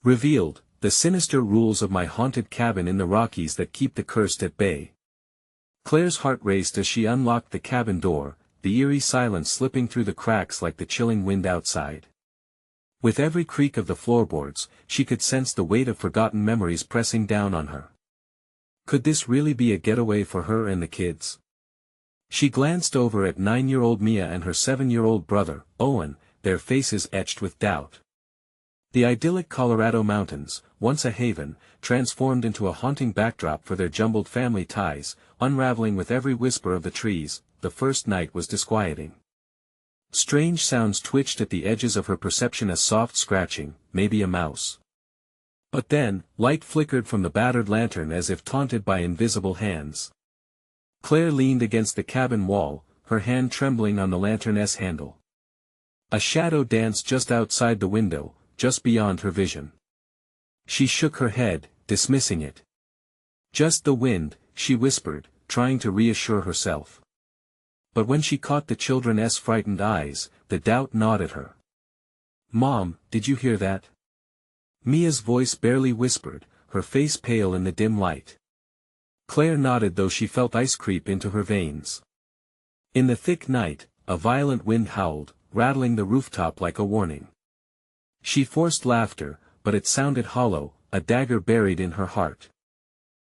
Revealed, the sinister rules of my haunted cabin in the Rockies that keep the cursed at bay. Claire's heart raced as she unlocked the cabin door, the eerie silence slipping through the cracks like the chilling wind outside. With every creak of the floorboards, she could sense the weight of forgotten memories pressing down on her. Could this really be a getaway for her and the kids? She glanced over at 9-year-old Mia and her 7-year-old brother, Owen, their faces etched with doubt. The idyllic Colorado mountains, once a haven, transformed into a haunting backdrop for their jumbled family ties, unraveling with every whisper of the trees. The first night was disquieting. Strange sounds twitched at the edges of her perception, a soft scratching, maybe a mouse. But then, light flickered from the battered lantern as if taunted by invisible hands. Claire leaned against the cabin wall, her hand trembling on the lantern's handle. A shadow danced just outside the window, just beyond her vision. She shook her head, dismissing it. Just the wind, she whispered, trying to reassure herself. But when she caught the children's frightened eyes, the doubt gnawed at her. "Mom, did you hear that?" Mia's voice barely whispered, her face pale in the dim light. Claire nodded, though she felt ice creep into her veins. In the thick night, a violent wind howled, rattling the rooftop like a warning. She forced laughter, but it sounded hollow, a dagger buried in her heart.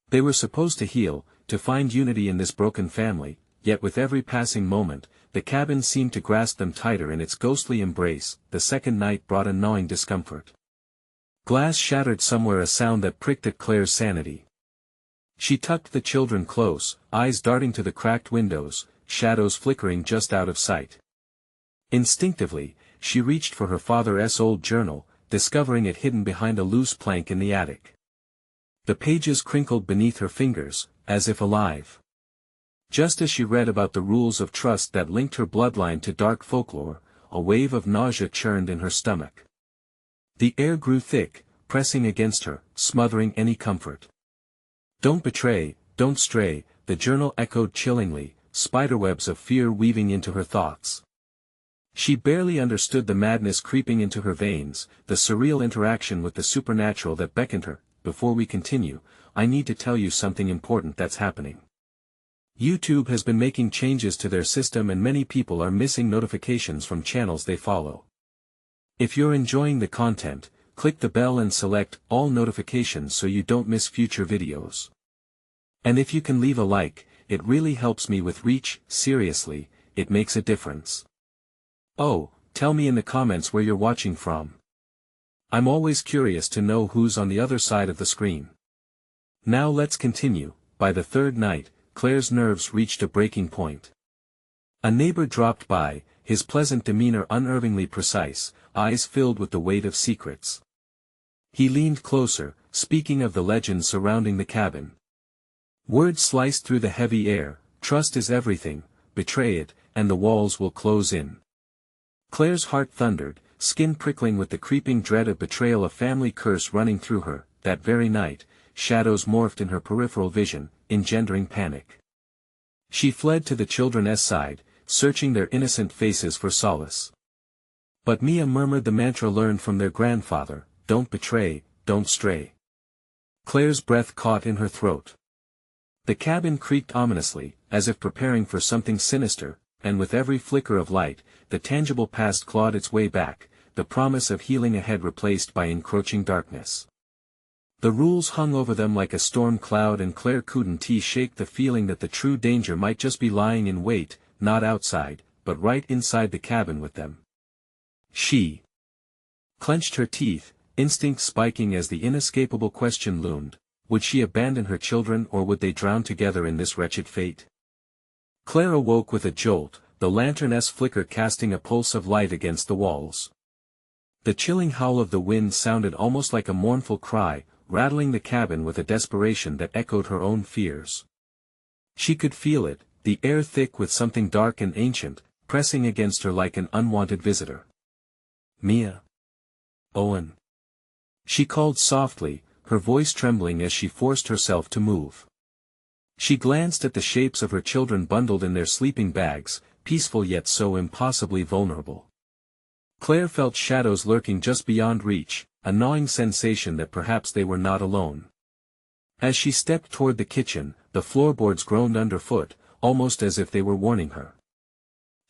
They were supposed to heal, to find unity in this broken family, yet with every passing moment, the cabin seemed to grasp them tighter in its ghostly embrace. The second night brought a gnawing discomfort. Glass shattered somewhere, a sound that pricked at Claire's sanity. She tucked the children close, eyes darting to the cracked windows, shadows flickering just out of sight. Instinctively, she reached for her father's old journal, discovering it hidden behind a loose plank in the attic. The pages crinkled beneath her fingers, as if alive. Just as she read about the rules of trust that linked her bloodline to dark folklore, a wave of nausea churned in her stomach. The air grew thick, pressing against her, smothering any comfort. "Don't betray, don't stray," the journal echoed chillingly, spiderwebs of fear weaving into her thoughts. She barely understood the madness creeping into her veins, the surreal interaction with the supernatural that beckoned her. "Before we continue, I need to tell you something important that's happening. YouTube has been making changes to their system and many people are missing notifications from channels they follow. If you're enjoying the content, click the bell and select all notifications so you don't miss future videos. And if you can leave a like, it really helps me with reach. Seriously, it makes a difference. Oh, tell me in the comments where you're watching from. I'm always curious to know who's on the other side of the screen. Now let's continue. By the third night, Claire's nerves reached a breaking point. A neighbor dropped by, his pleasant demeanor unnervingly precise, eyes filled with the weight of secrets. He leaned closer, speaking of the legends surrounding the cabin. Words sliced through the heavy air: "Trust is everything, betray it, and the walls will close in." Claire's heart thundered, skin prickling with the creeping dread of betrayal, a family curse running through her. That very night, shadows morphed in her peripheral vision, engendering panic. She fled to the children's side, searching their innocent faces for solace. But Mia murmured the mantra learned from their grandfather: "Don't betray, don't stray." Claire's breath caught in her throat. The cabin creaked ominously, as if preparing for something sinister, and with every flicker of light, the tangible past clawed its way back, the promise of healing ahead replaced by encroaching darkness. The rules hung over them like a storm cloud, and Claire couldn't shake the feeling that the true danger might just be lying in wait, not outside, but right inside the cabin with them. She clenched her teeth, instinct spiking as the inescapable question loomed: would she abandon her children, or would they drown together in this wretched fate? Claire awoke with a jolt, the lantern's flicker casting a pulse of light against the walls. The chilling howl of the wind sounded almost like a mournful cry, rattling the cabin with a desperation that echoed her own fears. She could feel it, the air thick with something dark and ancient, pressing against her like an unwanted visitor. "Mia. Owen." She called softly, her voice trembling as she forced herself to move. She glanced at the shapes of her children bundled in their sleeping bags, peaceful yet so impossibly vulnerable. Claire felt shadows lurking just beyond reach, a gnawing sensation that perhaps they were not alone. As she stepped toward the kitchen, the floorboards groaned underfoot, almost as if they were warning her.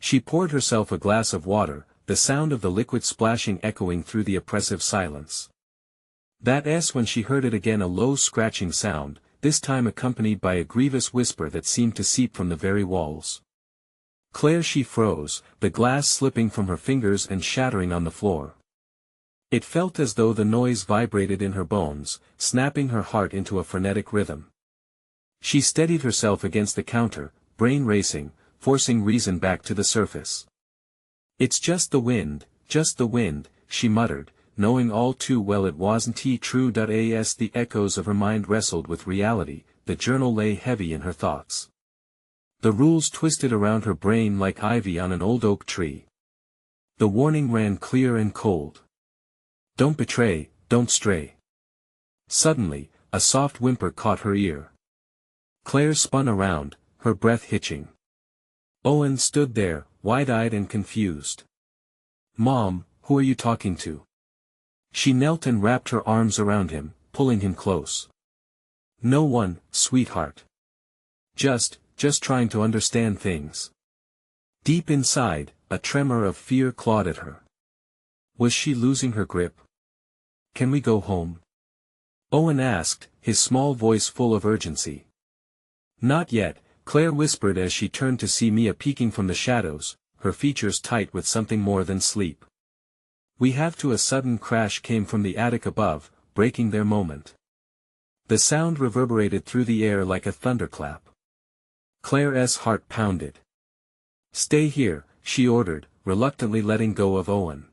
She poured herself a glass of water, the sound of the liquid splashing echoing through the oppressive silence. That's when she heard it again, a low scratching sound, this time accompanied by a grievous whisper that seemed to seep from the very walls. Clare, she froze, the glass slipping from her fingers and shattering on the floor. It felt as though the noise vibrated in her bones, snapping her heart into a frenetic rhythm. She steadied herself against the counter, brain racing, forcing reason back to the surface. "It's just the wind, she muttered, knowing all too well it wasn't true. As the echoes of her mind wrestled with reality, the journal lay heavy in her thoughts. The rules twisted around her brain like ivy on an old oak tree. The warning ran clear and cold. Don't betray, don't stray. Suddenly, a soft whimper caught her ear. Clare spun around, her breath hitching. Owen stood there, wide-eyed and confused. "Mom, who are you talking to?" She knelt and wrapped her arms around him, pulling him close. "No one, sweetheart. Just trying to understand things." Deep inside, a tremor of fear clawed at her. Was she losing her grip? "Can we go home?" Owen asked, his small voice full of urgency. "Not yet," Clare whispered as she turned to see Mia peeking from the shadows, her features tight with something more than sleep. "We have to." A sudden crash came from the attic above, breaking their moment. The sound reverberated through the air like a thunderclap. Claire's heart pounded. "Stay here," she ordered, reluctantly letting go of Owen.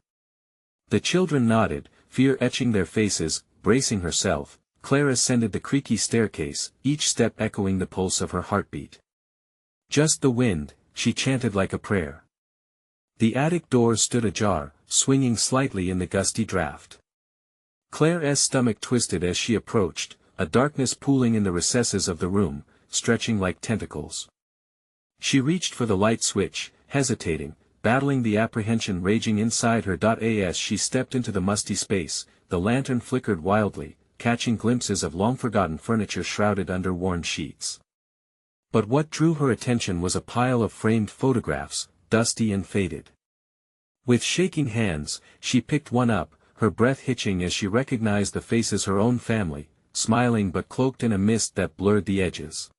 The children nodded, fear etching their faces. Bracing herself, Clare ascended the creaky staircase, each step echoing the pulse of her heartbeat. "Just the wind," she chanted like a prayer. The attic door stood ajar, swinging slightly in the gusty draft. Clare's stomach twisted as she approached, a darkness pooling in the recesses of the room, stretching like tentacles. She reached for the light switch, hesitating, battling the apprehension raging inside her. As she stepped into the musty space, the lantern flickered wildly, catching glimpses of long-forgotten furniture shrouded under worn sheets. But what drew her attention was a pile of framed photographs, dusty and faded. With shaking hands, she picked one up, her breath hitching as she recognized the faces her own family, smiling but cloaked in a mist that blurred the edges.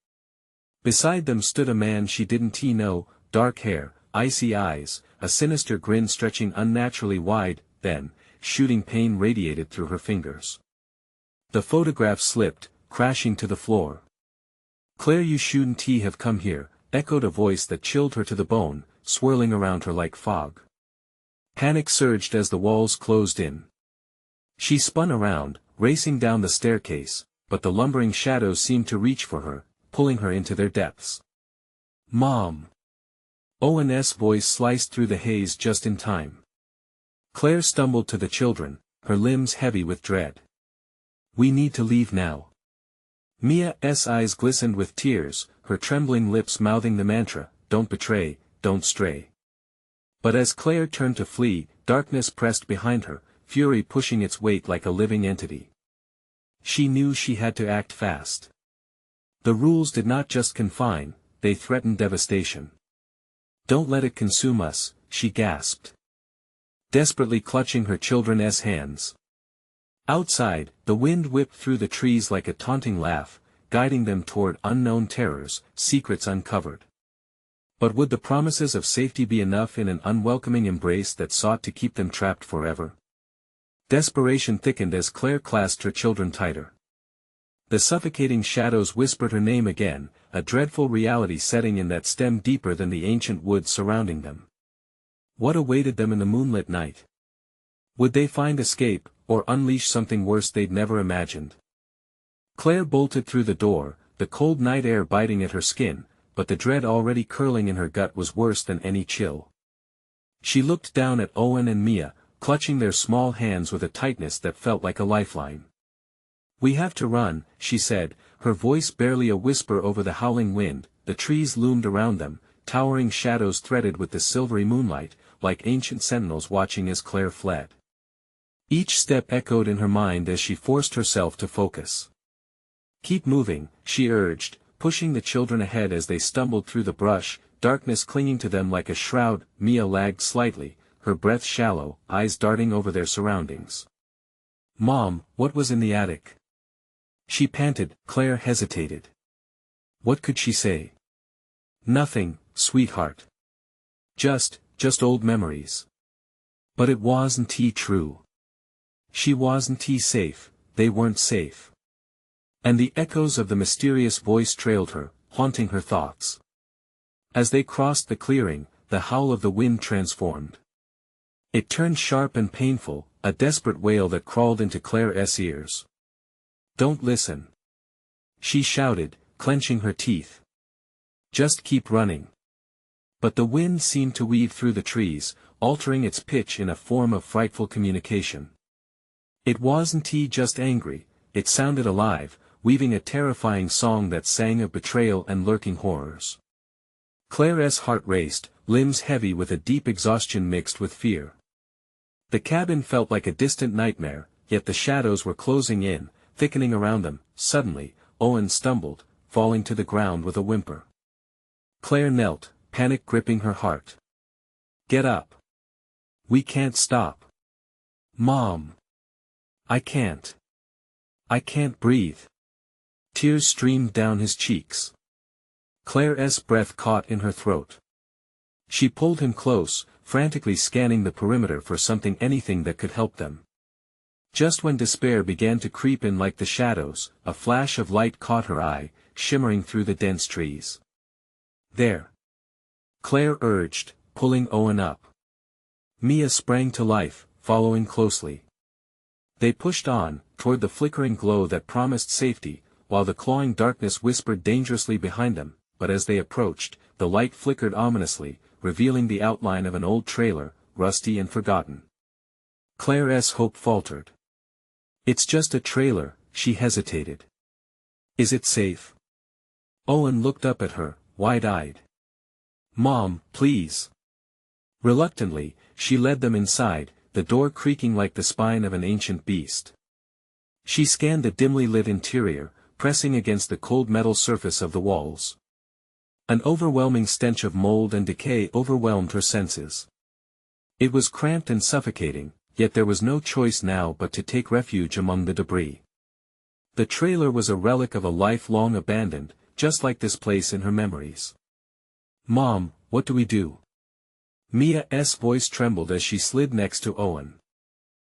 Beside them stood a man she didn't know, dark hair, icy eyes, a sinister grin stretching unnaturally wide. Then, shooting pain radiated through her fingers. The photograph slipped, crashing to the floor. "Clare, you shouldn't have come here," echoed a voice that chilled her to the bone, swirling around her like fog. Panic surged as the walls closed in. She spun around, racing down the staircase, but the lumbering shadows seemed to reach for her, pulling her into their depths. "Mom!" Owen's voice sliced through the haze just in time. Clare stumbled to the children, her limbs heavy with dread. "We need to leave now." Mia's eyes glistened with tears, her trembling lips mouthing the mantra, "Don't betray, don't stray." But as Clare turned to flee, darkness pressed behind her, fury pushing its weight like a living entity. She knew she had to act fast. The rules did not just confine, they threatened devastation. "Don't let it consume us," she gasped, desperately clutching her children's hands. Outside, the wind whipped through the trees like a taunting laugh, guiding them toward unknown terrors, secrets uncovered. But would the promises of safety be enough in an unwelcoming embrace that sought to keep them trapped forever? Desperation thickened as Clare clasped her children tighter. The suffocating shadows whispered her name again, a dreadful reality setting in that stemmed deeper than the ancient woods surrounding them. What awaited them in the moonlit night? Would they find escape, or unleash something worse they'd never imagined? Clare bolted through the door, the cold night air biting at her skin, but the dread already curling in her gut was worse than any chill. She looked down at Owen and Mia, clutching their small hands with a tightness that felt like a lifeline. "We have to run," she said, her voice barely a whisper over the howling wind. The trees loomed around them, towering shadows threaded with the silvery moonlight, like ancient sentinels watching as Clare fled. Each step echoed in her mind as she forced herself to focus. "Keep moving," she urged, pushing the children ahead as they stumbled through the brush, darkness clinging to them like a shroud. Mia lagged slightly, her breath shallow, eyes darting over their surroundings. "Mom, what was in the attic?" she panted. Claire hesitated. What could she say? "Nothing, sweetheart. Just old memories." But it wasn't true. She wasn't safe, they weren't safe. And the echoes of the mysterious voice trailed her, haunting her thoughts. As they crossed the clearing, the howl of the wind transformed. It turned sharp and painful, a desperate wail that crawled into Claire's ears. "Don't listen," she shouted, clenching her teeth. "Just keep running." But the wind seemed to weave through the trees, altering its pitch in a form of frightful communication. It wasn't just angry, it sounded alive, weaving a terrifying song that sang of betrayal and lurking horrors. Claire's heart raced, limbs heavy with a deep exhaustion mixed with fear. The cabin felt like a distant nightmare, yet the shadows were closing in, thickening around them. Suddenly, Owen stumbled, falling to the ground with a whimper. Claire knelt, panic gripping her heart. "Get up. We can't stop. Mom. I can't. I can't breathe." Tears streamed down his cheeks. Claire's breath caught in her throat. She pulled him close, frantically scanning the perimeter for anything that could help them. Just when despair began to creep in like the shadows, a flash of light caught her eye, shimmering through the dense trees. "There!" Claire urged, pulling Owen up. Mia sprang to life, following closely. They pushed on, toward the flickering glow that promised safety, while the clawing darkness whispered dangerously behind them. But as they approached, the light flickered ominously, revealing the outline of an old trailer, rusty and forgotten. Claire's hope faltered. "It's just a trailer," she hesitated. "Is it safe?" Owen looked up at her, wide-eyed. "Mom, please." Reluctantly, she led them inside, the door creaking like the spine of an ancient beast. She scanned the dimly lit interior, pressing against the cold metal surface of the walls. An overwhelming stench of mold and decay overwhelmed her senses. It was cramped and suffocating, yet there was no choice now but to take refuge among the debris. The trailer was a relic of a life long abandoned, just like this place in her memories. "Mom, what do we do?" Mia's voice trembled as she slid next to Owen.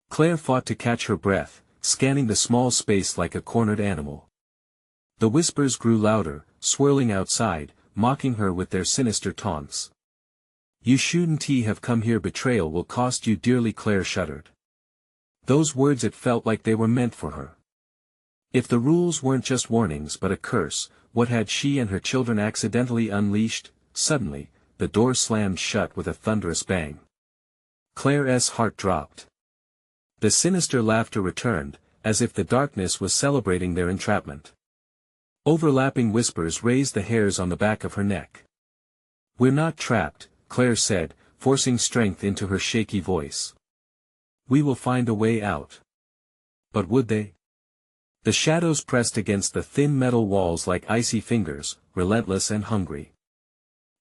Claire fought to catch her breath, scanning the small space like a cornered animal. The whispers grew louder, swirling outside, mocking her with their sinister taunts. "You shouldn't have come here. Betrayal will cost you dearly." Claire shuddered. Those words, it felt like they were meant for her. If the rules weren't just warnings but a curse, what had she and her children accidentally unleashed? Suddenly, the door slammed shut with a thunderous bang. Claire's heart dropped. The sinister laughter returned, as if the darkness was celebrating their entrapment. Overlapping whispers raised the hairs on the back of her neck. "We're not trapped," Claire said, forcing strength into her shaky voice. "We will find a way out." But would they? The shadows pressed against the thin metal walls like icy fingers, relentless and hungry.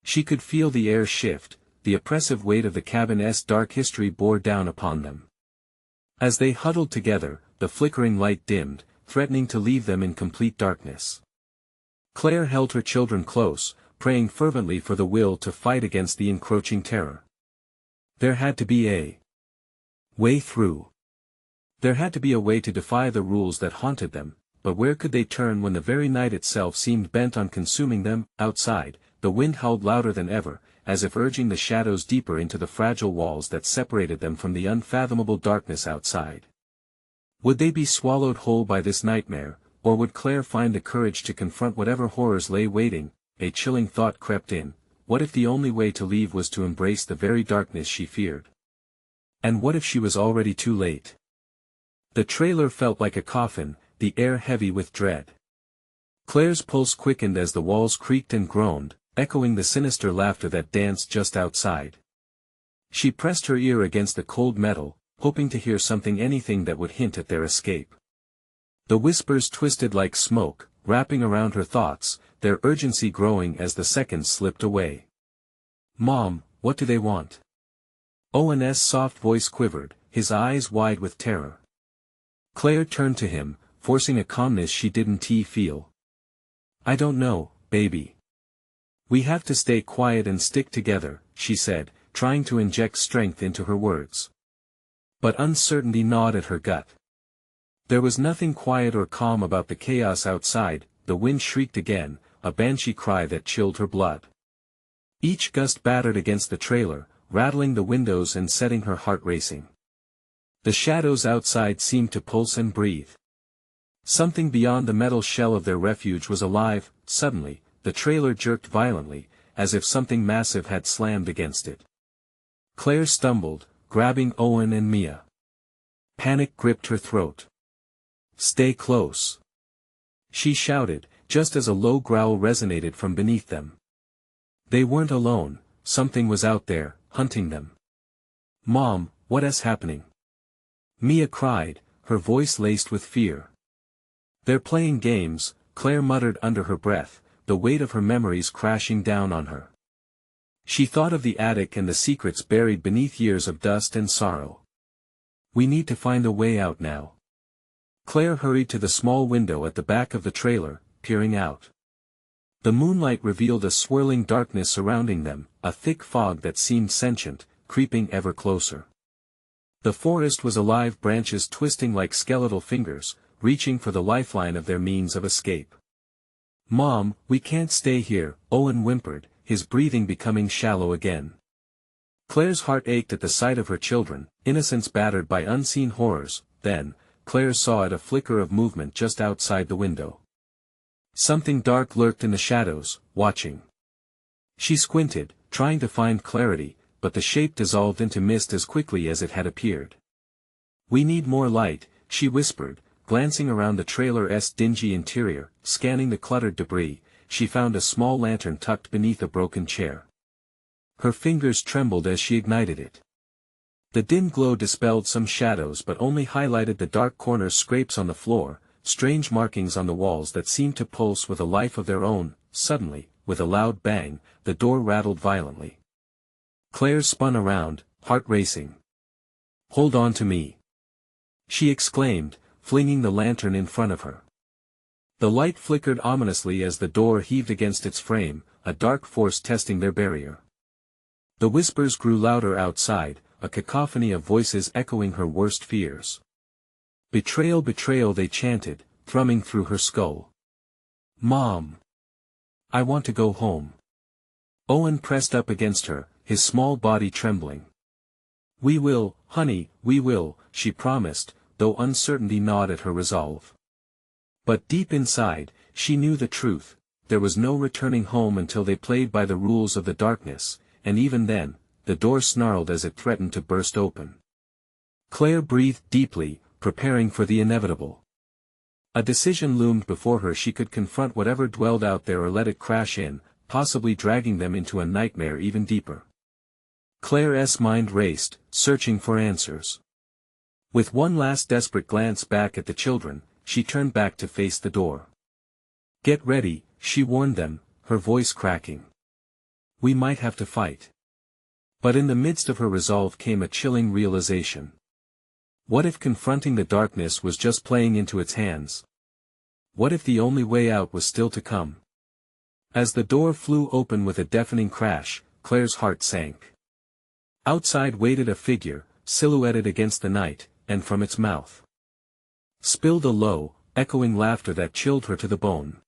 She could feel the air shift, the oppressive weight of the cabin's dark history bore down upon them. As they huddled together, the flickering light dimmed, threatening to leave them in complete darkness. Claire held her children close, praying fervently for the will to fight against the encroaching terror. There had to be a way through. There had to be a way to defy the rules that haunted them, but where could they turn when the very night itself seemed bent on consuming them? Outside, the wind howled louder than ever, as if urging the shadows deeper into the fragile walls that separated them from the unfathomable darkness outside. Would they be swallowed whole by this nightmare, or would Claire find the courage to confront whatever horrors lay waiting? A chilling thought crept in: what if the only way to leave was to embrace the very darkness she feared? And what if she was already too late? The trailer felt like a coffin, the air heavy with dread. Claire's pulse quickened as the walls creaked and groaned, echoing the sinister laughter that danced just outside. She pressed her ear against the cold metal, hoping to hear anything that would hint at their escape. The whispers twisted like smoke, wrapping around her thoughts, their urgency growing as the seconds slipped away. "Mom, what do they want?" Owen's soft voice quivered, his eyes wide with terror. Claire turned to him, forcing a calmness she didn't feel. "I don't know, baby. We have to stay quiet and stick together," she said, trying to inject strength into her words. But uncertainty gnawed at her gut. There was nothing quiet or calm about the chaos outside. The wind shrieked again, a banshee cry that chilled her blood. Each gust battered against the trailer, rattling the windows and setting her heart racing. The shadows outside seemed to pulse and breathe. Something beyond the metal shell of their refuge was alive. Suddenly, the trailer jerked violently, as if something massive had slammed against it. Claire stumbled, grabbing Owen and Mia. Panic gripped her throat. "Stay close," she shouted, just as a low growl resonated from beneath them. They weren't alone, something was out there, hunting them. "Mom, what is happening?" Mia cried, her voice laced with fear. "They're playing games," Claire muttered under her breath, the weight of her memories crashing down on her. She thought of the attic and the secrets buried beneath years of dust and sorrow. "We need to find a way out now." Claire hurried to the small window at the back of the trailer, peering out. The moonlight revealed a swirling darkness surrounding them, a thick fog that seemed sentient, creeping ever closer. The forest was alive, branches twisting like skeletal fingers, reaching for the lifeline of their means of escape. "Mom, we can't stay here," Owen whimpered, his breathing becoming shallow again. Claire's heart ached at the sight of her children, innocence battered by unseen horrors. Then, Claire saw a flicker of movement just outside the window. Something dark lurked in the shadows, watching. She squinted, trying to find clarity, but the shape dissolved into mist as quickly as it had appeared. "We need more light," she whispered, glancing around the trailer's dingy interior. Scanning the cluttered debris, she found a small lantern tucked beneath a broken chair. Her fingers trembled as she ignited it. The dim glow dispelled some shadows but only highlighted the dark corner scrapes on the floor, strange markings on the walls that seemed to pulse with a life of their own. Suddenly, with a loud bang, the door rattled violently. Claire spun around, heart racing. "Hold on to me!" she exclaimed, flinging the lantern in front of her. The light flickered ominously as the door heaved against its frame, a dark force testing their barrier. The whispers grew louder outside, a cacophony of voices echoing her worst fears. "Betrayal, betrayal," they chanted, thrumming through her skull. "Mom! I want to go home." Owen pressed up against her, his small body trembling. "We will, honey, we will," she promised, though uncertainty gnawed at her resolve. But deep inside, she knew the truth: there was no returning home until they played by the rules of the darkness, and even then, the door snarled as it threatened to burst open. Claire breathed deeply, preparing for the inevitable. A decision loomed before her: she could confront whatever dwelled out there or let it crash in, possibly dragging them into a nightmare even deeper. Claire's mind raced, searching for answers. With one last desperate glance back at the children, she turned back to face the door. "Get ready," she warned them, her voice cracking. "We might have to fight." But in the midst of her resolve came a chilling realization. What if confronting the darkness was just playing into its hands? What if the only way out was still to come? As the door flew open with a deafening crash, Claire's heart sank. Outside waited a figure, silhouetted against the night, and from its mouth spilled a low, echoing laughter that chilled her to the bone.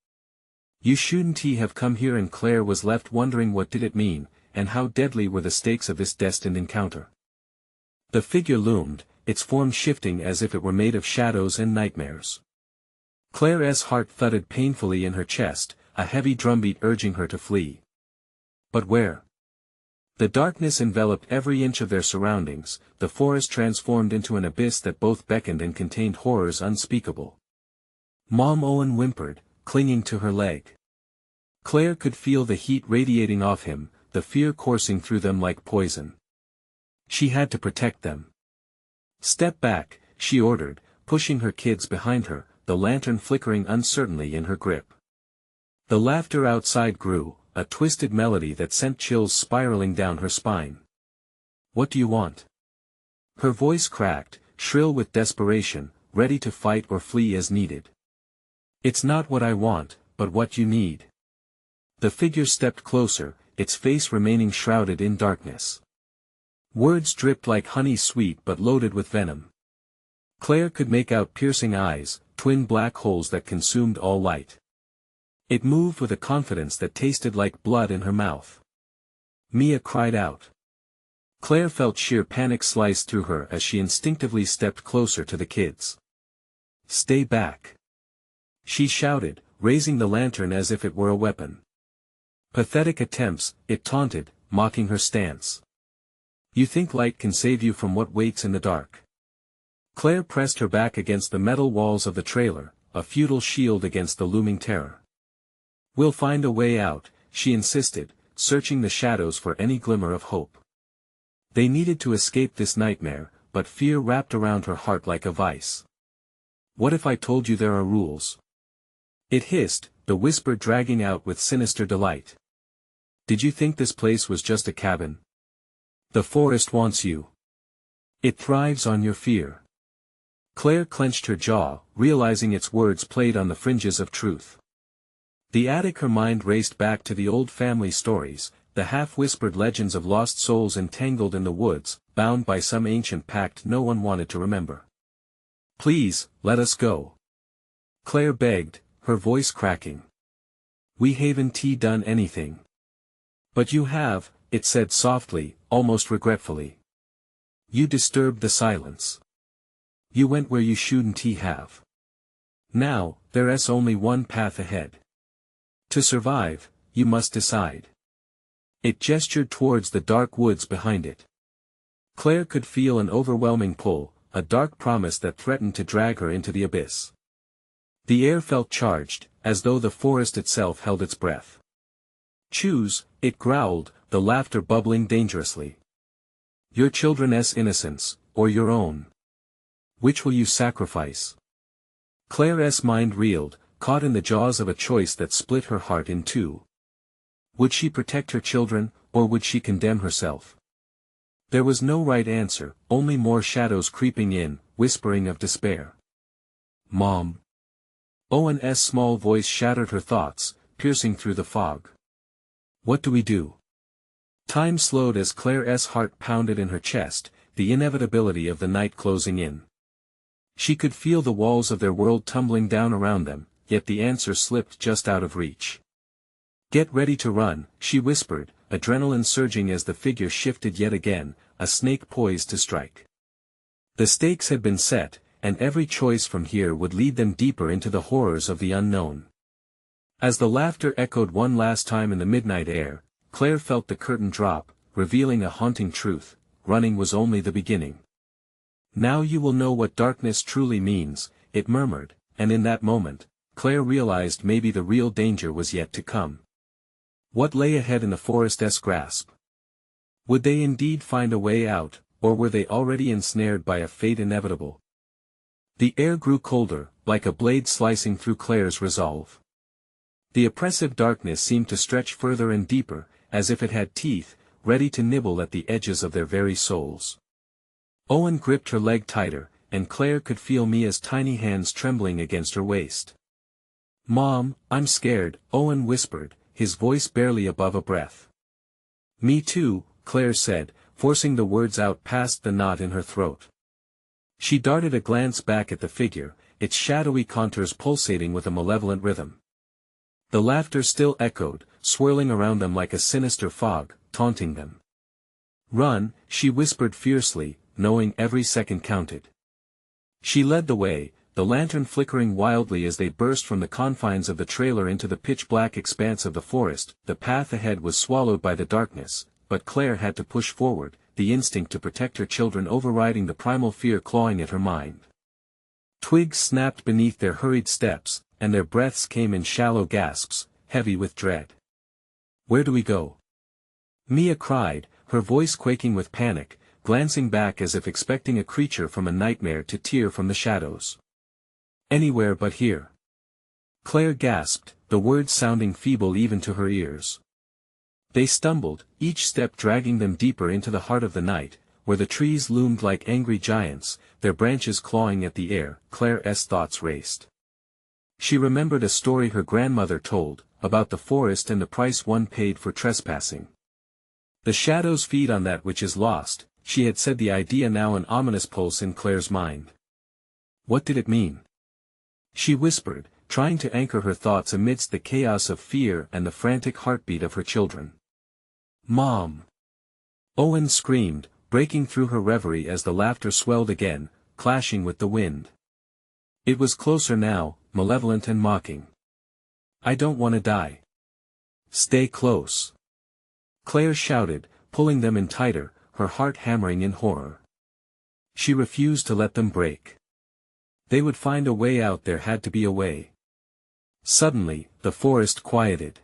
"You shouldn't have come here," and Claire was left wondering what did it mean, and how deadly were the stakes of this destined encounter. The figure loomed, its form shifting as if it were made of shadows and nightmares. Claire's heart thudded painfully in her chest, a heavy drumbeat urging her to flee. But where? The darkness enveloped every inch of their surroundings, the forest transformed into an abyss that both beckoned and contained horrors unspeakable. "Mom," Owen whimpered, clinging to her leg. Claire could feel the heat radiating off him, the fear coursing through them like poison. She had to protect them. Step back, she ordered, pushing her kids behind her, the lantern flickering uncertainly in her grip. The laughter outside grew, a twisted melody that sent chills spiraling down her spine. What do you want? Her voice cracked, shrill with desperation, ready to fight or flee as needed. It's not what I want, but what you need. The figure stepped closer, its face remaining shrouded in darkness. Words dripped like honey sweet but loaded with venom. Clare could make out piercing eyes, twin black holes that consumed all light. It moved with a confidence that tasted like blood in her mouth. Mia cried out. Clare felt sheer panic slice through her as she instinctively stepped closer to the kids. Stay back. She shouted, raising the lantern as if it were a weapon. Pathetic attempts, it taunted, mocking her stance. You think light can save you from what waits in the dark? Clare pressed her back against the metal walls of the trailer, a futile shield against the looming terror. We'll find a way out, she insisted, searching the shadows for any glimmer of hope. They needed to escape this nightmare, but fear wrapped around her heart like a vice. What if I told you there are rules? It hissed, the whisper dragging out with sinister delight. Did you think this place was just a cabin? The forest wants you. It thrives on your fear. Clare clenched her jaw, realizing its words played on the fringes of truth. The attic. Her mind raced back to the old family stories, the half-whispered legends of lost souls entangled in the woods, bound by some ancient pact no one wanted to remember. Please, let us go. Clare begged, her voice cracking. We haven't done anything. But you have, it said softly, almost regretfully. You disturbed the silence. You went where you shouldn't have. Now, there's only one path ahead. To survive, you must decide. It gestured towards the dark woods behind it. Clare could feel an overwhelming pull, a dark promise that threatened to drag her into the abyss. The air felt charged, as though the forest itself held its breath. Choose, it growled, the laughter bubbling dangerously. Your children's innocence, or your own. Which will you sacrifice? Clare's mind reeled, caught in the jaws of a choice that split her heart in two. Would she protect her children, or would she condemn herself? There was no right answer, only more shadows creeping in, whispering of despair. Mom. Owen's small voice shattered her thoughts, piercing through the fog. What do we do? Time slowed as Clare's heart pounded in her chest, the inevitability of the night closing in. She could feel the walls of their world tumbling down around them, yet the answer slipped just out of reach. Get ready to run, she whispered, adrenaline surging as the figure shifted yet again, a snake poised to strike. The stakes had been set, and every choice from here would lead them deeper into the horrors of the unknown. As the laughter echoed one last time in the midnight air, Clare felt the curtain drop, revealing a haunting truth: running was only the beginning. Now you will know what darkness truly means, it murmured, and in that moment, Clare realized maybe the real danger was yet to come. What lay ahead in the forest's grasp? Would they indeed find a way out, or were they already ensnared by a fate inevitable? The air grew colder, like a blade slicing through Clare's resolve. The oppressive darkness seemed to stretch further and deeper, as if it had teeth, ready to nibble at the edges of their very souls. Owen gripped her leg tighter, and Clare could feel Mia's tiny hands trembling against her waist. Mom, I'm scared, Owen whispered, his voice barely above a breath. Me too, Clare said, forcing the words out past the knot in her throat. She darted a glance back at the figure, its shadowy contours pulsating with a malevolent rhythm. The laughter still echoed, swirling around them like a sinister fog, taunting them. Run, she whispered fiercely, knowing every second counted. She led the way, the lantern flickering wildly as they burst from the confines of the trailer into the pitch-black expanse of the forest. The path ahead was swallowed by the darkness, but Clare had to push forward, the instinct to protect her children overriding the primal fear clawing at her mind. Twigs snapped beneath their hurried steps, and their breaths came in shallow gasps, heavy with dread. Where do we go? Mia cried, her voice quaking with panic, glancing back as if expecting a creature from a nightmare to tear from the shadows. "Anywhere but here." Clare gasped, the words sounding feeble even to her ears. They stumbled, each step dragging them deeper into the heart of the night, where the trees loomed like angry giants, their branches clawing at the air. Clare's thoughts raced. She remembered a story her grandmother told, about the forest and the price one paid for trespassing. "The shadows feed on that which is lost," she had said, the idea now an ominous pulse in Clare's mind. What did it mean? She whispered, trying to anchor her thoughts amidst the chaos of fear and the frantic heartbeat of her children. "Mom!" Owen screamed, breaking through her reverie as the laughter swelled again, clashing with the wind. It was closer now, malevolent and mocking. "I don't want to die." "Stay close," Clare shouted, pulling them in tighter, her heart hammering in horror. She refused to let them break. They would find a way out, there had to be a way. Suddenly, the forest quieted.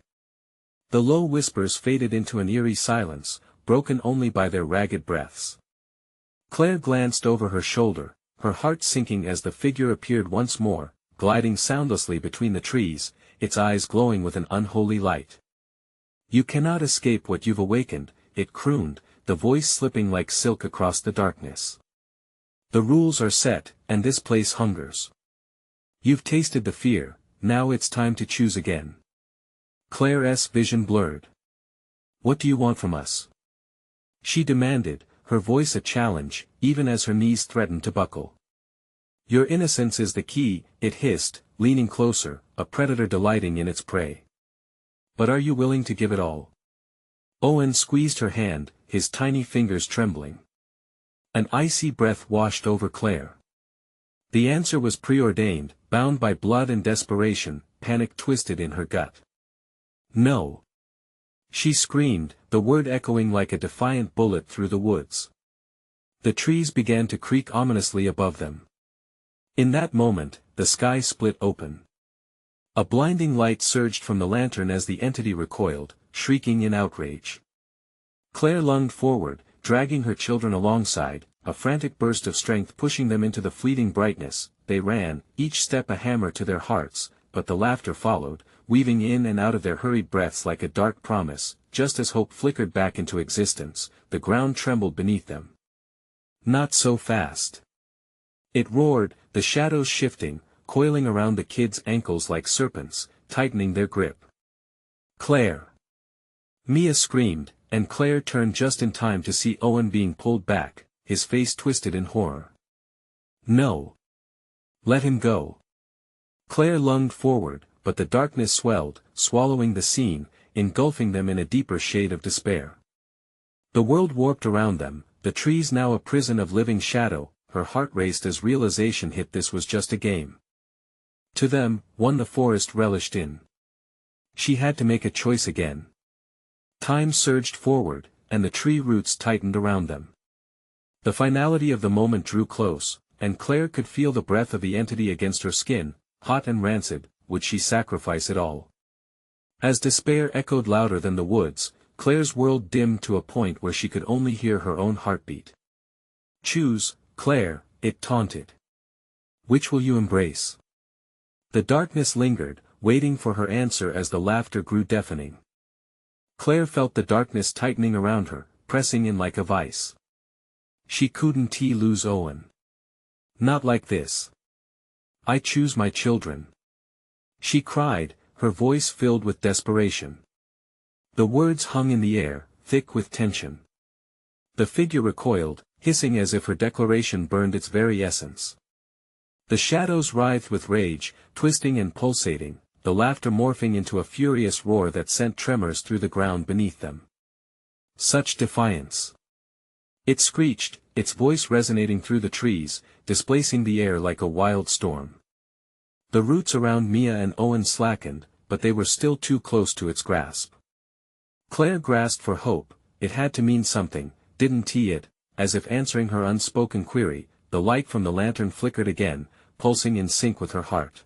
The low whispers faded into an eerie silence, broken only by their ragged breaths. Clare glanced over her shoulder, her heart sinking as the figure appeared once more, gliding soundlessly between the trees, its eyes glowing with an unholy light. "You cannot escape what you've awakened," it crooned, the voice slipping like silk across the darkness. "The rules are set, and this place hungers. You've tasted the fear, now it's time to choose again." Clare's vision blurred. "What do you want from us?" she demanded, her voice a challenge, even as her knees threatened to buckle. "Your innocence is the key," it hissed, leaning closer, a predator delighting in its prey. "But are you willing to give it all?" Owen squeezed her hand, his tiny fingers trembling. An icy breath washed over Clare. The answer was preordained, bound by blood and desperation, panic twisted in her gut. "No!" she screamed, the word echoing like a defiant bullet through the woods. The trees began to creak ominously above them. In that moment, the sky split open. A blinding light surged from the lantern as the entity recoiled, shrieking in outrage. Clare lunged forward, dragging her children alongside, a frantic burst of strength pushing them into the fleeting brightness. They ran, each step a hammer to their hearts, but the laughter followed, weaving in and out of their hurried breaths like a dark promise. Just as hope flickered back into existence, the ground trembled beneath them. "Not so fast!" it roared, the shadows shifting, coiling around the kids' ankles like serpents, tightening their grip. "Clare!" Mia screamed, and Clare turned just in time to see Owen being pulled back, his face twisted in horror. "No! Let him go!" Clare lunged forward, but the darkness swelled, swallowing the scene, engulfing them in a deeper shade of despair. The world warped around them, the trees now a prison of living shadow. Her heart raced as realization hit this was just a game. To them, one the forest relished in. She had to make a choice again. Time surged forward, and the tree roots tightened around them. The finality of the moment drew close, and Clare could feel the breath of the entity against her skin, hot and rancid. Would she sacrifice it all? As despair echoed louder than the woods, Clare's world dimmed to a point where she could only hear her own heartbeat. "Choose, Clare," it taunted. "Which will you embrace?" The darkness lingered, waiting for her answer as the laughter grew deafening. Clare felt the darkness tightening around her, pressing in like a vice. She couldn't lose Owen. Not like this. "I choose my children," she cried, her voice filled with desperation. The words hung in the air, thick with tension. The figure recoiled, hissing as if her declaration burned its very essence. The shadows writhed with rage, twisting and pulsating, the laughter morphing into a furious roar that sent tremors through the ground beneath them. Such defiance! It screeched, its voice resonating through the trees, displacing the air like a wild storm. The roots around Mia and Owen slackened, but they were still too close to its grasp. Clare grasped for hope. It had to mean something, didn't it? As if answering her unspoken query, the light from the lantern flickered again, pulsing in sync with her heart.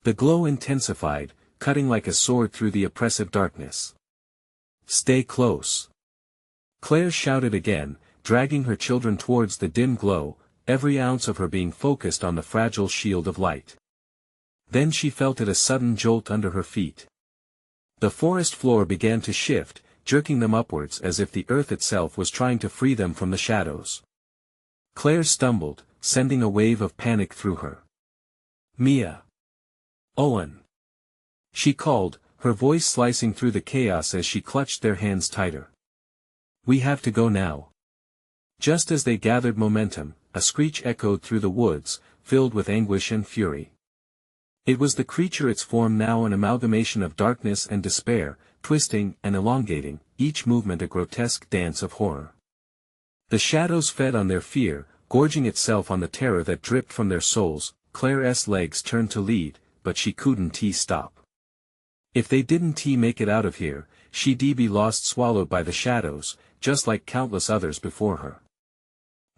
The glow intensified, cutting like a sword through the oppressive darkness. "Stay close!" Clare shouted again, dragging her children towards the dim glow, every ounce of her being focused on the fragile shield of light. Then she felt a sudden jolt under her feet. The forest floor began to shift, jerking them upwards as if the earth itself was trying to free them from the shadows. Clare stumbled, sending a wave of panic through her. "Mia! Owen!" she called, her voice slicing through the chaos as she clutched their hands tighter. "We have to go now." Just as they gathered momentum, a screech echoed through the woods, filled with anguish and fury. It was the creature, its form now an amalgamation of darkness and despair, twisting and elongating, each movement a grotesque dance of horror. The shadows fed on their fear, gorging itself on the terror that dripped from their souls. Clare's legs turned to lead, but she couldn't stop. If they didn't make it out of here, she'd be lost, swallowed by the shadows, just like countless others before her.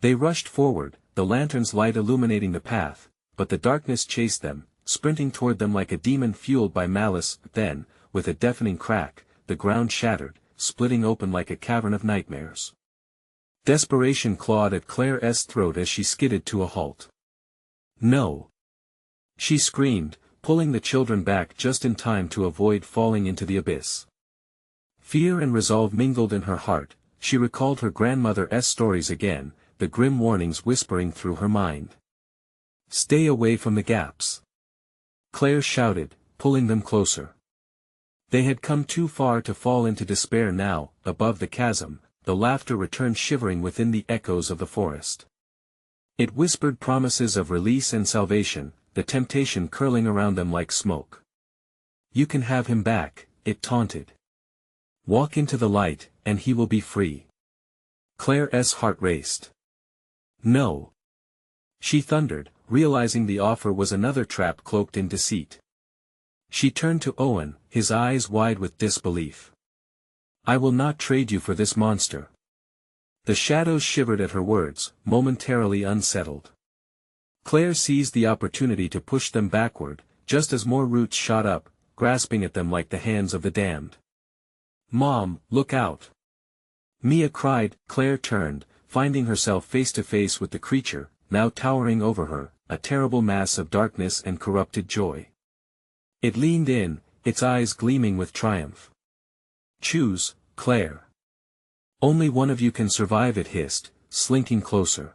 They rushed forward, the lantern's light illuminating the path, but the darkness chased them, sprinting toward them like a demon fueled by malice. Then, with a deafening crack, the ground shattered, splitting open like a cavern of nightmares. Desperation clawed at Clare's throat as she skidded to a halt. "No!" she screamed, pulling the children back just in time to avoid falling into the abyss. Fear and resolve mingled in her heart. She recalled her grandmother's stories again, the grim warnings whispering through her mind. "Stay away from the gaps!" Clare shouted, pulling them closer. They had come too far to fall into despair now. Above the chasm, the laughter returned shivering within the echoes of the forest. It whispered promises of release and salvation, the temptation curling around them like smoke. "You can have him back," it taunted. "Walk into the light, and he will be free." Clare's heart raced. "No!" she thundered, realizing the offer was another trap cloaked in deceit. She turned to Owen, his eyes wide with disbelief. "I will not trade you for this monster." The shadows shivered at her words, momentarily unsettled. Clare seized the opportunity to push them backward, just as more roots shot up, grasping at them like the hands of the damned. "Mom, look out!" Mia cried. Clare turned, finding herself face to face with the creature, now towering over her, a terrible mass of darkness and corrupted joy. It leaned in, its eyes gleaming with triumph. "Choose, Clare. Only one of you can survive," it hissed, slinking closer.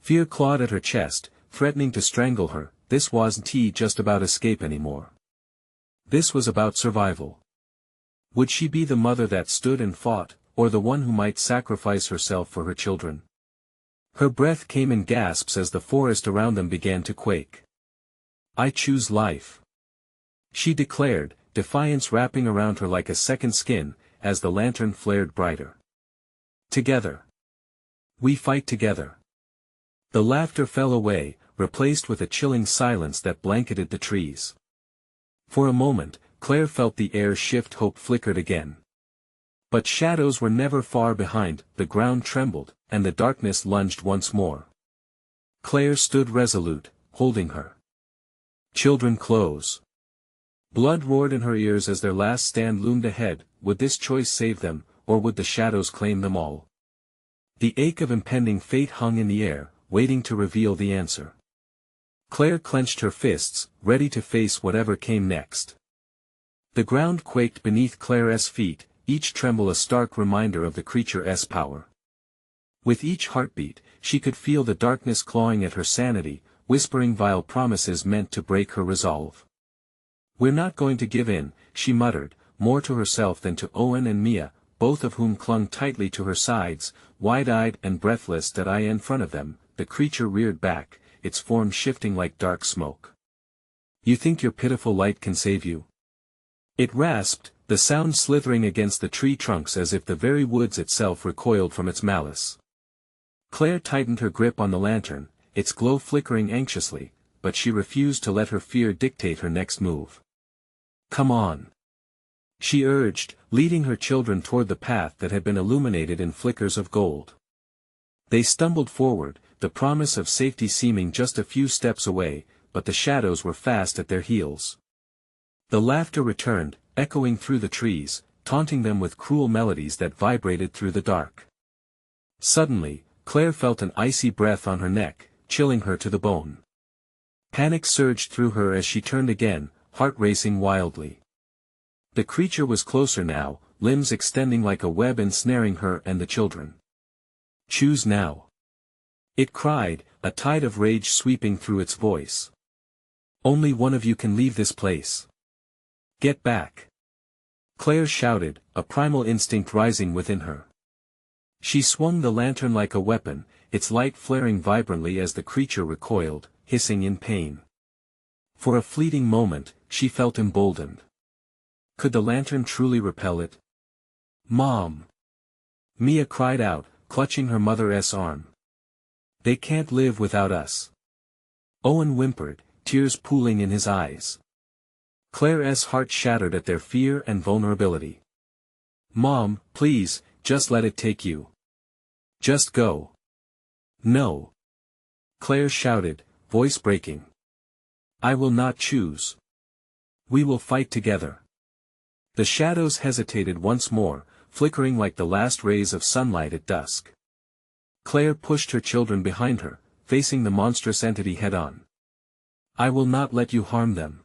Fear clawed at her chest, threatening to strangle her. This wasn't just about escape anymore. This was about survival. Would she be the mother that stood and fought, or the one who might sacrifice herself for her children? Her breath came in gasps as the forest around them began to quake. "I choose life," she declared, defiance wrapping around her like a second skin, as the lantern flared brighter. "Together. We fight together." The laughter fell away, replaced with a chilling silence that blanketed the trees. For a moment, Clare felt the air shift. Hope flickered again. But shadows were never far behind. The ground trembled, and the darkness lunged once more. Clare stood resolute, holding her children close. Blood roared in her ears as their last stand loomed ahead. Would this choice save them, or would the shadows claim them all? The ache of impending fate hung in the air, waiting to reveal the answer. Clare clenched her fists, ready to face whatever came next. The ground quaked beneath Clare's feet, each tremble a stark reminder of the creature's power. With each heartbeat, she could feel the darkness clawing at her sanity, whispering vile promises meant to break her resolve. "We're not going to give in," she muttered, more to herself than to Owen and Mia, both of whom clung tightly to her sides, wide-eyed and breathless. That eye in front of them, the creature reared back, its form shifting like dark smoke. "You think your pitiful light can save you?" it rasped, the sound slithering against the tree trunks as if the very woods itself recoiled from its malice. Clare tightened her grip on the lantern, its glow flickering anxiously, but she refused to let her fear dictate her next move. "Come on," she urged, leading her children toward the path that had been illuminated in flickers of gold. They stumbled forward, the promise of safety seeming just a few steps away, but the shadows were fast at their heels. The laughter returned, echoing through the trees, taunting them with cruel melodies that vibrated through the dark. Suddenly, Clare felt an icy breath on her neck, chilling her to the bone. Panic surged through her as she turned again, heart racing wildly. The creature was closer now, limbs extending like a web ensnaring her and the children. "Choose now," it cried, a tide of rage sweeping through its voice. "Only one of you can leave this place. Get back!" Clare shouted, a primal instinct rising within her. She swung the lantern like a weapon, its light flaring vibrantly as the creature recoiled, hissing in pain. For a fleeting moment, she felt emboldened. Could the lantern truly repel it? "Mom!" Mia cried out, clutching her mother's arm. "They can't live without us." Owen whimpered, tears pooling in his eyes. Clare's heart shattered at their fear and vulnerability. "Mom, please, just let it take you. Just go." "No!" Clare shouted, voice breaking. "I will not choose. We will fight together." The shadows hesitated once more, flickering like the last rays of sunlight at dusk. Clare pushed her children behind her, facing the monstrous entity head-on. "I will not let you harm them."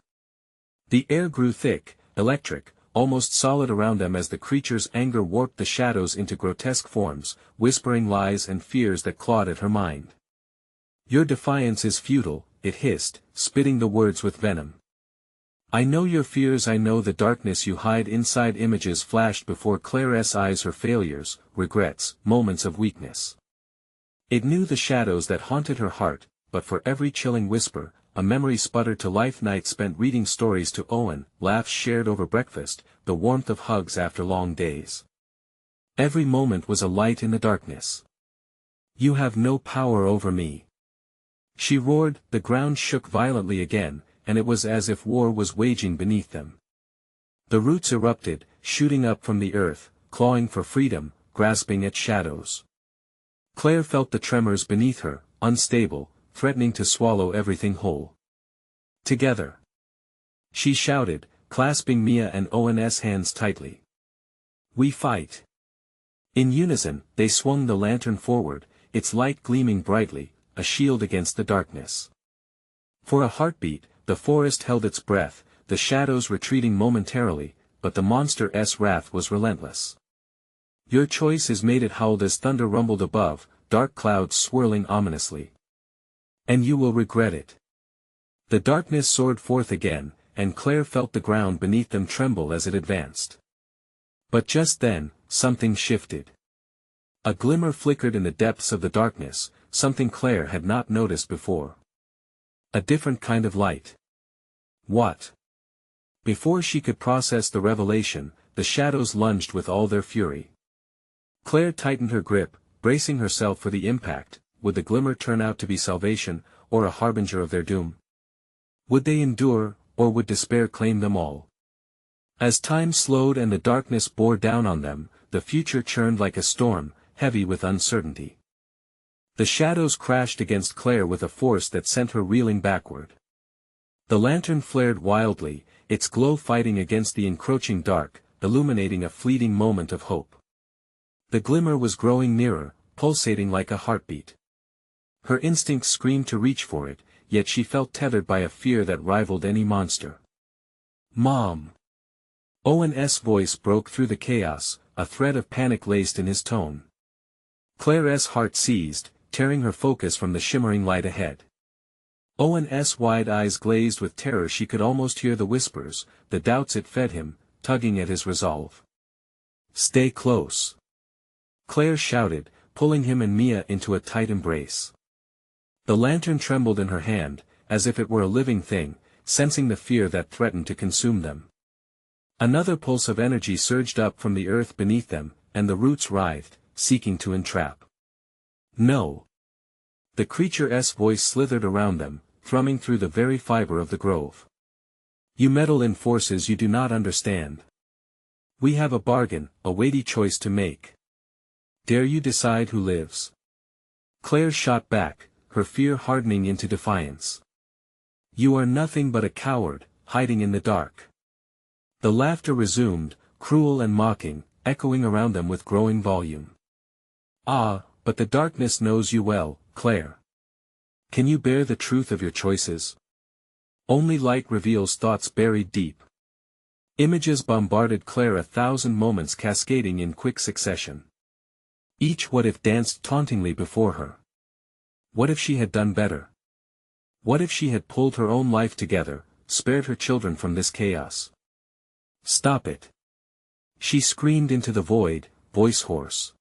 The air grew thick, electric, almost solid around them as the creature's anger warped the shadows into grotesque forms, whispering lies and fears that clawed at her mind. "Your defiance is futile," it hissed, spitting the words with venom. "I know your fears, I know the darkness you hide inside." Images flashed before Clare's eyes, her failures, regrets, moments of weakness. It knew the shadows that haunted her heart, but for every chilling whisper, a memory sputtered to life. Nights spent reading stories to Owen, laughs shared over breakfast, the warmth of hugs after long days. Every moment was a light in the darkness. "You have no power over me," she roared. The ground shook violently again, and it was as if war was waging beneath them. The roots erupted, shooting up from the earth, clawing for freedom, grasping at shadows. Clare felt the tremors beneath her, unstable, threatening to swallow everything whole. "Together!" she shouted, clasping Mia and Owen's hands tightly. "We fight!" In unison, they swung the lantern forward, its light gleaming brightly, a shield against the darkness. For a heartbeat, the forest held its breath, the shadows retreating momentarily, but the monster's wrath was relentless. "Your choice is made," it howled as thunder rumbled above, dark clouds swirling ominously. "And you will regret it." The darkness soared forth again, and Clare felt the ground beneath them tremble as it advanced. But just then, something shifted. A glimmer flickered in the depths of the darkness, something Clare had not noticed before. A different kind of light. What? Before she could process the revelation, the shadows lunged with all their fury. Clare tightened her grip, bracing herself for the impact. Would the glimmer turn out to be salvation, or a harbinger of their doom? Would they endure, or would despair claim them all? As time slowed and the darkness bore down on them, the future churned like a storm, heavy with uncertainty. The shadows crashed against Clare with a force that sent her reeling backward. The lantern flared wildly, its glow fighting against the encroaching dark, illuminating a fleeting moment of hope. The glimmer was growing nearer, pulsating like a heartbeat. Her instincts screamed to reach for it, yet she felt tethered by a fear that rivaled any monster. "Mom!" Owen's voice broke through the chaos, a thread of panic laced in his tone. Clare's heart seized, tearing her focus from the shimmering light ahead. Owen's wide eyes glazed with terror. She could almost hear the whispers, the doubts it fed him, tugging at his resolve. "Stay close!" Clare shouted, pulling him and Mia into a tight embrace. The lantern trembled in her hand, as if it were a living thing, sensing the fear that threatened to consume them. Another pulse of energy surged up from the earth beneath them, and the roots writhed, seeking to entrap. "No!" The creature's voice slithered around them, thrumming through the very fiber of the grove. "You meddle in forces you do not understand. We have a bargain, a weighty choice to make. Dare you decide who lives?" Clare shot back, her fear hardening into defiance. "You are nothing but a coward, hiding in the dark." The laughter resumed, cruel and mocking, echoing around them with growing volume. "Ah, But the darkness knows you well, Clare. Can you bear the truth of your choices? Only light reveals thoughts buried deep. Images bombarded Clare, 1,000 moments cascading in quick succession. Each what-if danced tauntingly before her. What if she had done better? What if she had pulled her own life together, spared her children from this chaos? Stop it! She screamed into the void, voice hoarse.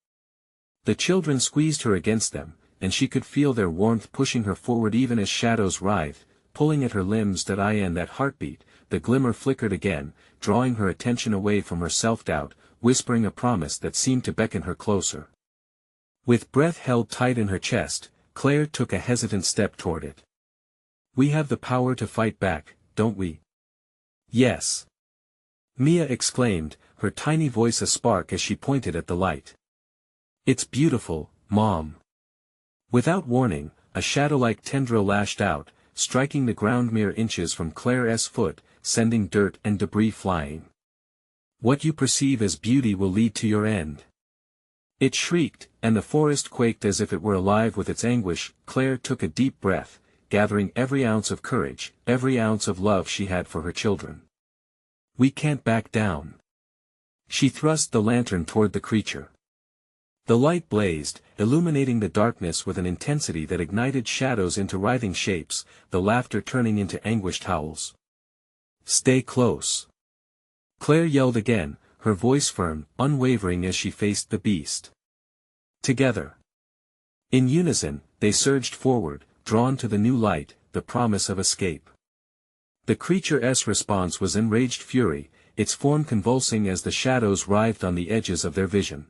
The children squeezed her against them, and she could feel their warmth pushing her forward even as shadows writhed, pulling at her limbs. That heartbeat, the glimmer flickered again, drawing her attention away from her self-doubt, whispering a promise that seemed to beckon her closer. With breath held tight in her chest, Clare took a hesitant step toward it. We have the power to fight back, don't we? Yes. Mia exclaimed, her tiny voice a spark as she pointed at the light. It's beautiful, Mom. Without warning, a shadow-like tendril lashed out, striking the ground mere inches from Clare's foot, sending dirt and debris flying. What you perceive as beauty will lead to your end. It shrieked, and the forest quaked as if it were alive with its anguish. Clare took a deep breath, gathering every ounce of courage, every ounce of love she had for her children. We can't back down. She thrust the lantern toward the creature. The light blazed, illuminating the darkness with an intensity that ignited shadows into writhing shapes, the laughter turning into anguished howls. Stay close. Clare yelled again, her voice firm, unwavering as she faced the beast. Together. In unison, they surged forward, drawn to the new light, the promise of escape. The creature's response was enraged fury, its form convulsing as the shadows writhed on the edges of their vision.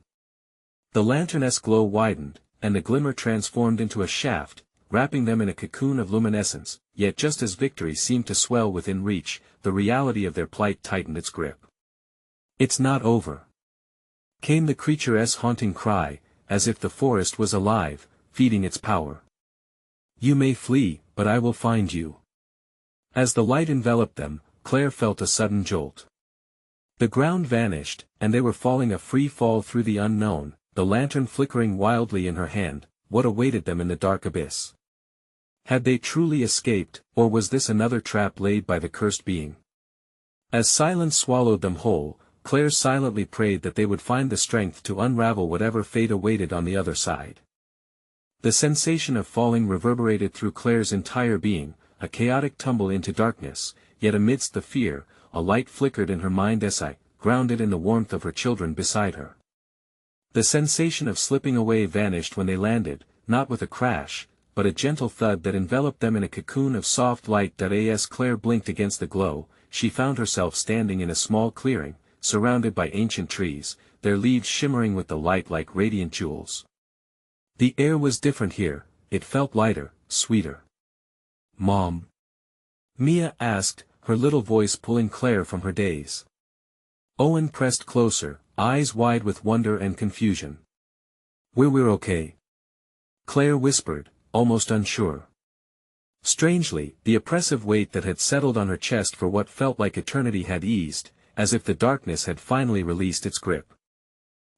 The lantern's glow widened, and the glimmer transformed into a shaft, wrapping them in a cocoon of luminescence, yet just as victory seemed to swell within reach, the reality of their plight tightened its grip. It's not over. Came the creature's haunting cry, as if the forest was alive, feeding its power. You may flee, but I will find you. As the light enveloped them, Clare felt a sudden jolt. The ground vanished, and they were falling a free fall through the unknown, the lantern flickering wildly in her hand. What awaited them in the dark abyss? Had they truly escaped, or was this another trap laid by the cursed being? As silence swallowed them whole, Clare silently prayed that they would find the strength to unravel whatever fate awaited on the other side. The sensation of falling reverberated through Clare's entire being, a chaotic tumble into darkness, yet amidst the fear, a light flickered in her mind as grounded in the warmth of her children beside her. The sensation of slipping away vanished when they landed, not with a crash, but a gentle thud that enveloped them in a cocoon of soft light. As Clare blinked against the glow, she found herself standing in a small clearing, surrounded by ancient trees, their leaves shimmering with the light like radiant jewels. The air was different here, it felt lighter, sweeter. Mom? Mia asked, her little voice pulling Clare from her daze. Owen pressed closer, eyes wide with wonder and confusion. We're okay. Clare whispered, almost unsure. Strangely, the oppressive weight that had settled on her chest for what felt like eternity had eased, as if the darkness had finally released its grip.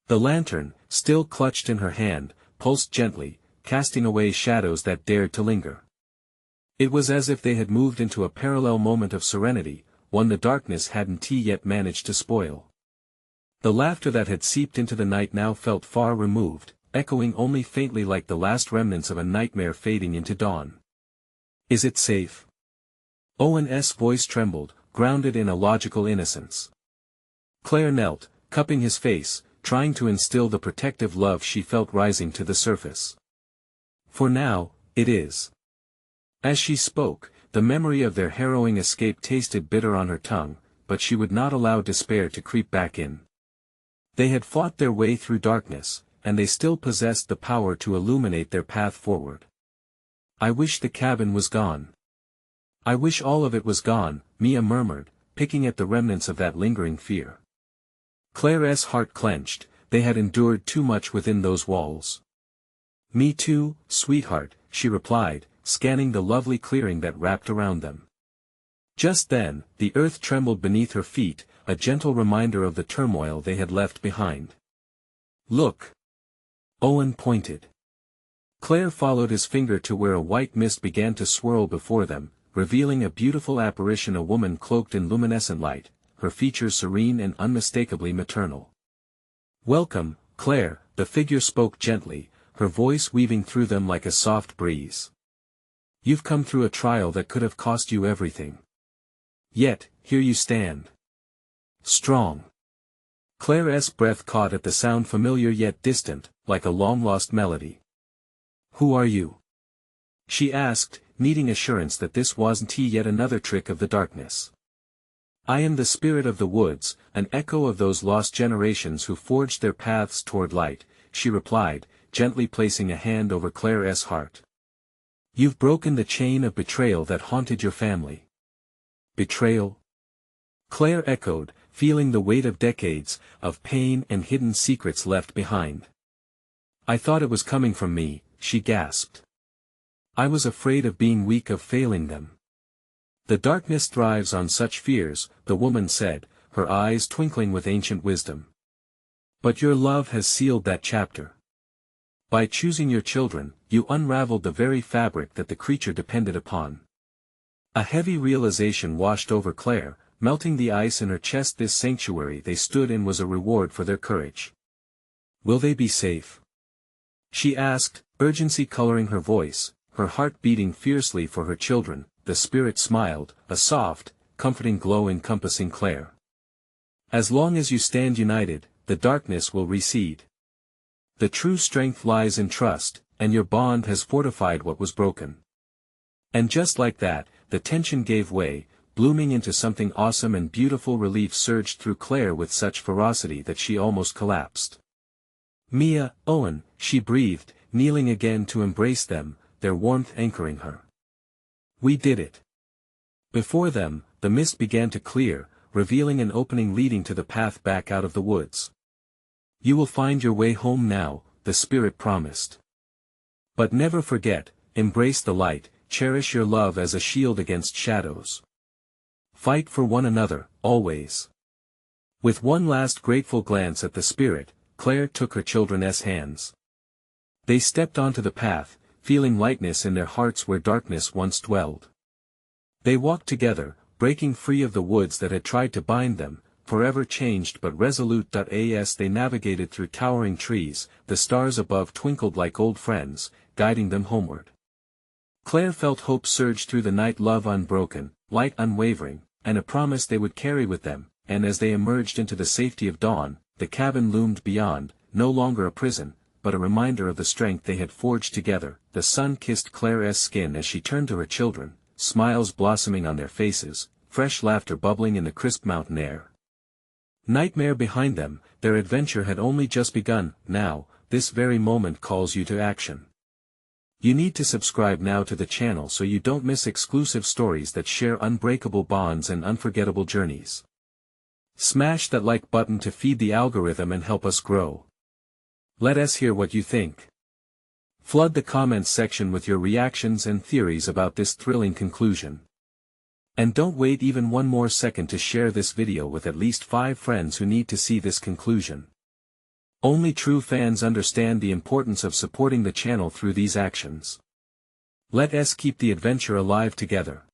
The lantern, still clutched in her hand, pulsed gently, casting away shadows that dared to linger. It was as if they had moved into a parallel moment of serenity, one the darkness hadn't yet managed to spoil. The laughter that had seeped into the night now felt far removed, echoing only faintly like the last remnants of a nightmare fading into dawn. Is it safe? Owen's voice trembled, grounded in a logical innocence. Clare knelt, cupping his face, trying to instill the protective love she felt rising to the surface. For now, it is. As she spoke, the memory of their harrowing escape tasted bitter on her tongue, but she would not allow despair to creep back in. They had fought their way through darkness, and they still possessed the power to illuminate their path forward. I wish the cabin was gone. I wish all of it was gone, Mia murmured, picking at the remnants of that lingering fear. Clare's heart clenched, they had endured too much within those walls. Me too, sweetheart, she replied, scanning the lovely clearing that wrapped around them. Just then, the earth trembled beneath her feet, a gentle reminder of the turmoil they had left behind. Look! Owen pointed. Clare followed his finger to where a white mist began to swirl before them, revealing a beautiful apparition, a woman cloaked in luminescent light, her features serene and unmistakably maternal. "Welcome, Clare," the figure spoke gently, her voice weaving through them like a soft breeze. "You've come through a trial that could have cost you everything. Yet, here you stand. Strong." Clare's breath caught at the sound, familiar yet distant, like a long-lost melody. "Who are you?" she asked, needing assurance that this wasn't yet another trick of the darkness. "I am the spirit of the woods, an echo of those lost generations who forged their paths toward light," she replied, gently placing a hand over Clare's heart. "You've broken the chain of betrayal that haunted your family." "Betrayal?" Clare echoed, feeling the weight of decades, of pain and hidden secrets left behind. "I thought it was coming from me," she gasped. "I was afraid of being weak, of failing them." "The darkness thrives on such fears," the woman said, her eyes twinkling with ancient wisdom. "But your love has sealed that chapter. By choosing your children, you unraveled the very fabric that the creature depended upon." A heavy realization washed over Clare, melting the ice in her chest. This sanctuary they stood in was a reward for their courage. "Will they be safe?" she asked, urgency coloring her voice, her heart beating fiercely for her children. The spirit smiled, a soft, comforting glow encompassing Clare. "As long as you stand united, the darkness will recede. The true strength lies in trust, and your bond has fortified what was broken." And just like that, the tension gave way, blooming into something awesome, and beautiful relief surged through Clare with such ferocity that she almost collapsed. "Mia, Owen," she breathed, kneeling again to embrace them, their warmth anchoring her. "We did it." Before them, the mist began to clear, revealing an opening leading to the path back out of the woods. "You will find your way home now," the spirit promised. "But never forget, embrace the light, cherish your love as a shield against shadows. Fight for one another, always." With one last grateful glance at the spirit, Clare took her children's hands. They stepped onto the path, feeling lightness in their hearts where darkness once dwelled. They walked together, breaking free of the woods that had tried to bind them, forever changed but resolute. As they navigated through towering trees, the stars above twinkled like old friends, guiding them homeward. Clare felt hope surge through the night, love unbroken, light unwavering, and a promise they would carry with them. And as they emerged into the safety of dawn, the cabin loomed beyond, no longer a prison, but a reminder of the strength they had forged together. The sun kissed Clare's skin as she turned to her children, smiles blossoming on their faces, fresh laughter bubbling in the crisp mountain air. Nightmare behind them, their adventure had only just begun. Now, this very moment calls you to action. You need to subscribe now to the channel so you don't miss exclusive stories that share unbreakable bonds and unforgettable journeys. Smash that like button to feed the algorithm and help us grow. Let us hear what you think. Flood the comments section with your reactions and theories about this thrilling conclusion. And don't wait even one more second to share this video with at least 5 friends who need to see this conclusion. Only true fans understand the importance of supporting the channel through these actions. Let us keep the adventure alive together.